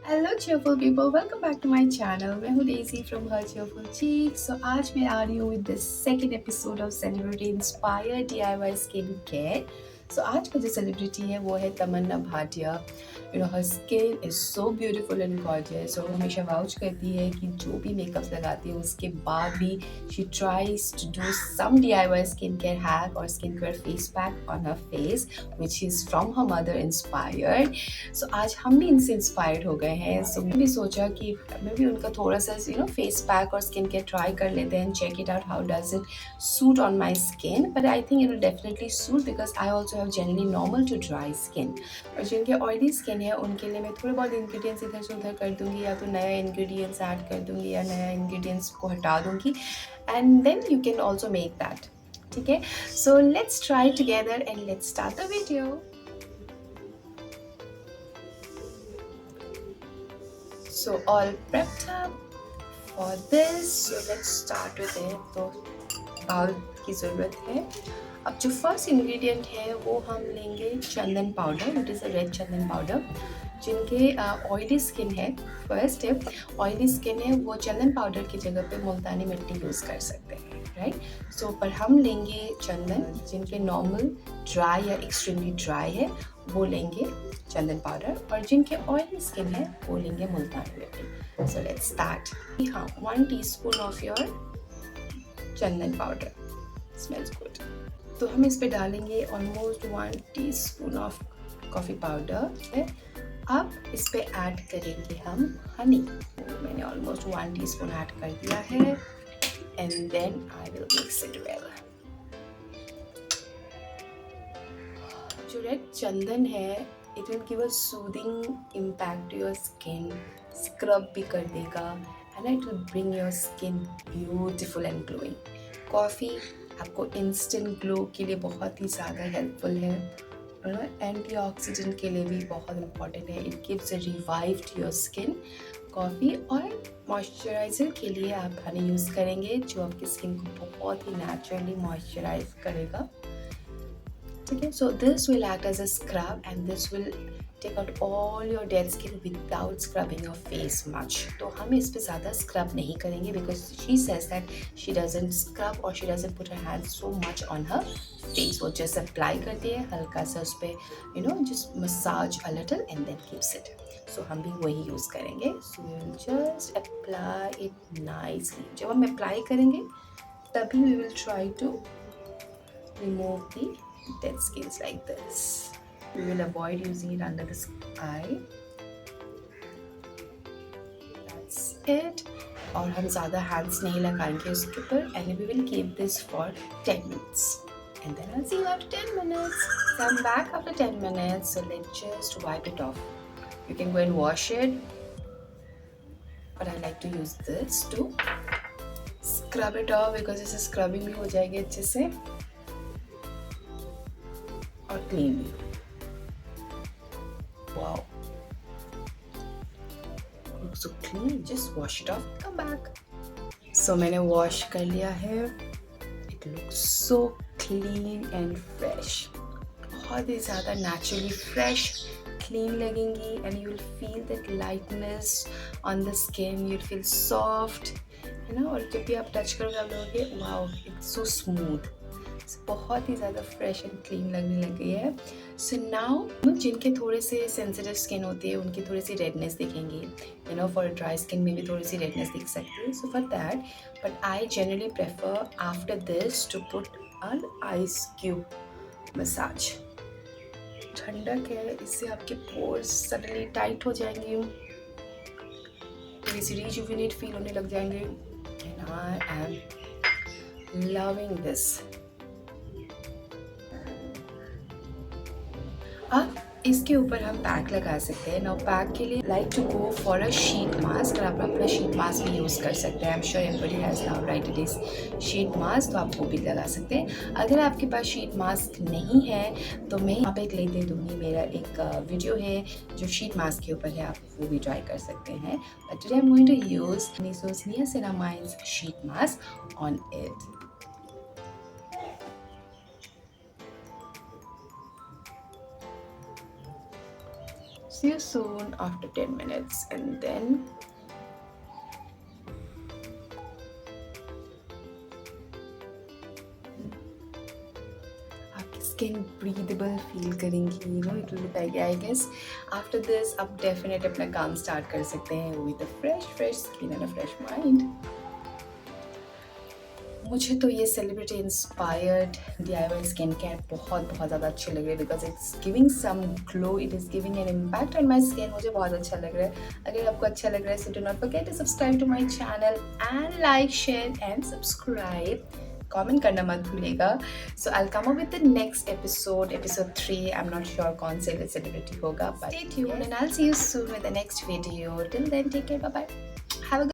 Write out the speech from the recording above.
Hello cheerful people, welcome back to my channel. मैं हूँ Daisy from her cheerful cheek। So आज मैं आ रही हूँ with the second episode of celebrity inspired DIY skin care. So आज का जो सेलिब्रिटी है वो है Tamannaah Bhatia. Her skin is so beautiful and gorgeous. और वो हमेशा वाउच करती है कि जो भी मेकअप लगाती है उसके बाद भी she tries to do some DIY skin care hack और skin care face pack on her face which is from her mother inspired. So आज हम भी इनसे इंस्पायर्ड हो गए हैं। सो मैं भी सोचा कि मैं भी उनका थोड़ा सा फेस पैक और स्किन केयर ट्राई कर लेते हैं, check it out how does it suit on my skin. But I think it will definitely suit because I also have generally normal to dry skin. और जिनके oily skin है उनके लिए मैं थोड़े बहुत इंग्रेडिएंट्स इधर से उधर कर दूंगी, या तो नया इंग्रेडिएंट्स ऐड कर दूंगी या नया इंग्रेडिएंट्स को हटा दूंगी, and then you can also make that. ठीक है, so let's try together and let's start the video. So all prepped up for this. So let's start with it. तो बाउल की ज़रूरत है। अब जो फर्स्ट इंग्रेडिएंट है वो हम लेंगे चंदन powder. It is a red चंदन पाउडर। जिनके ऑयली स्किन है, फर्स्ट है ऑयली स्किन है, वो चंदन पाउडर की जगह पे मुल्तानी मिट्टी यूज़ कर सकते हैं, राइट। सो पर हम लेंगे चंदन। जिनके नॉर्मल ड्राई या एक्सट्रीमली ड्राई है वो लेंगे चंदन पाउडर, और जिनके ऑयली स्किन है वो लेंगे मुल्तानी मिट्टी। So let's start. हाँ, 1 teaspoon of your Chandan powder, smells good. तो हम इस पे डालेंगे almost 1 teaspoon of coffee powder. अब इस पे ऐड करेंगे हम हनी। मैंने ऑलमोस्ट 1 टीस्पून ऐड कर दिया है, and then I will mix it well. जो रेड चंदन है, it will give a soothing impact to your skin, scrub भी कर देगा, and it will bring your skin beautiful and glowing. Coffee आपको इंस्टेंट ग्लो के लिए बहुत ही ज़्यादा हेल्पफुल है, एंटीऑक्सीडेंट के लिए भी बहुत इम्पॉर्टेंट है। It gives a revive to your skin. Coffee और मॉइस्चराइज़र के लिए आप हनी यूज़ करेंगे, जो आपकी स्किन को बहुत ही नेचुरली मॉइस्चराइज करेगा। ठीक है, so this will act as a scrub and this will take out all your dead skin without scrubbing your face much. तो हम इस पर ज़्यादा स्क्रब नहीं करेंगे because she says that she doesn't scrub और she doesn't put her hand so much on her face. वो just apply करती है हल्का सा उस पर, just massage a little and then keeps it. So हम भी वही यूज़ करेंगे। So we will just apply it nicely. जब हम अप्लाई करेंगे तभी we will try to remove the dead skins like this. We will avoid using it under the eye. That's it. और हम ज़्यादा hands नहीं लगाएंगे उसके ऊपर, and we will keep this for 10 minutes. And then I'll see you after 10 minutes. So I'm back after 10 minutes. So let's just wipe it off. You can go and wash it, but I like to use this to scrub it off because इससे scrubbing भी हो जाएगी अच्छे से और clean भी। Wow, looks so clean. Just wash it off, come back. So मैंने wash कर लिया है। It looks so clean and fresh. बहुत ही ज़्यादा naturally fresh, clean लगेंगी, and you will feel that lightness on the skin. You'll feel soft, है ना। और जब भी आप टच करोगे आप लोगोगे wow, it's so smooth. बहुत ही ज़्यादा फ्रेश एंड क्लीन लगने लग गई है। सो नाउ जिनके थोड़े से सेंसिटिव स्किन होती है उनकी थोड़ी सी रेडनेस दिखेंगी, फॉर ड्राई स्किन में भी थोड़ी सी रेडनेस दिख सकती है। So for that, but I generally prefer after this to put an ice cube massage. ठंडक है, इससे आपके पोर्स सडनली टाइट हो जाएंगे, थोड़ी सी रिजुविनेट फील होने लग जाएंगे, and I am loving this. अब इसके ऊपर हम पैक लगा सकते हैं। नाउ पैक के लिए like to go for a sheet mask, और आप अपना शीट मास्क भी यूज़ कर सकते हैं। I am sure everybody has now right it is sheet mask, तो आप वो भी लगा सकते हैं। अगर आपके पास शीट मास्क नहीं है तो मैं यहाँ पे एक लिंक दे दूँगी, मेरा एक वीडियो है जो शीट मास्क के ऊपर है, आप वो भी ट्राई कर सकते हैं। But today I am going to use niacinamide sheet mask on it. see you soon after 10 minutes. And then आपकी स्किन ब्रीदेबल फील करेंगी, you know it will look like, I guess after this आप definite अपना काम start कर सकते हैं with a fresh skin and a fresh mind. मुझे तो ये celebrity inspired DIY skin care बहुत बहुत ज़्यादा अच्छी लग रही है because it's giving some glow, it is giving an impact on my skin. मुझे बहुत अच्छा लग रहा है. अगर आपको अच्छा लग रहा है so do not forget to subscribe to my channel and like share and subscribe. Comment करना मत भूलिएगा. So I come up with the next episode 3. I am not sure कौन से सेलिब्रिटी होगा, but stay tuned and I will see you soon with the next video. Till then take care, bye bye. Have a